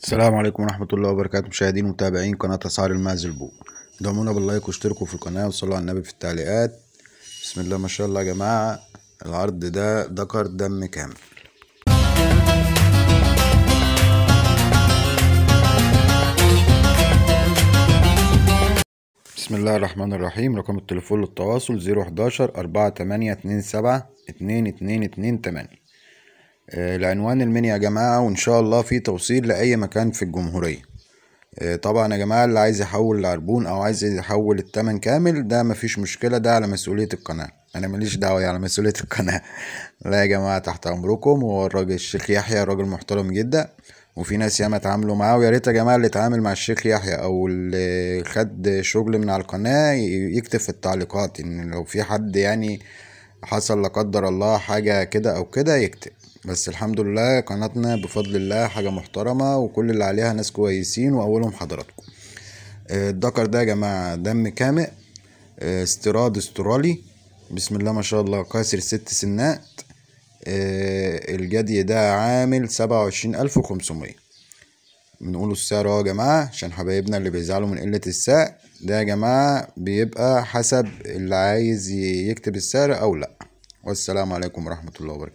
السلام عليكم ورحمة الله وبركاته، مشاهدين ومتابعين قناة أسعار الماعز البوق. دعمونا باللايك واشتركوا في القناة وصلوا على النبي في التعليقات. بسم الله ما شاء الله يا جماعة، العرض ده ذكر دم كامل. بسم الله الرحمن الرحيم. رقم التليفون للتواصل 011-482-7-2228. العنوان المنيا يا جماعة، وإن شاء الله في توصيل لأي مكان في الجمهورية. طبعا يا جماعة، اللي عايز يحول العربون أو عايز يحول التمن كامل ده مفيش مشكلة، ده على مسؤولية القناة، أنا ماليش دعوة، على مسؤولية القناة. لا يا جماعة، تحت أمركم. هو الراجل الشيخ يحيى راجل محترم جدا، وفي ناس ياما اتعاملوا معاه، ويا ريت يا جماعة اللي اتعامل مع الشيخ يحيى أو اللي خد شغل من على القناة يكتب في التعليقات إن لو في حد يعني حصل لا قدر الله حاجة كده أو كده يكتب. بس الحمد لله قناتنا بفضل الله حاجة محترمة، وكل اللي عليها ناس كويسين، وأولهم حضراتكم. الدكر ده يا جماعة دم كامل، استيراد استرالي، بسم الله ما شاء الله، كاسر 6 سنات. الجدي ده عامل 27,500. بنقولوا السعر اهو يا جماعة عشان حبايبنا اللي بيزعلوا من قلة السعر ده يا جماعة، بيبقى حسب اللي عايز يكتب السعر أو لأ. والسلام عليكم ورحمة الله وبركاته.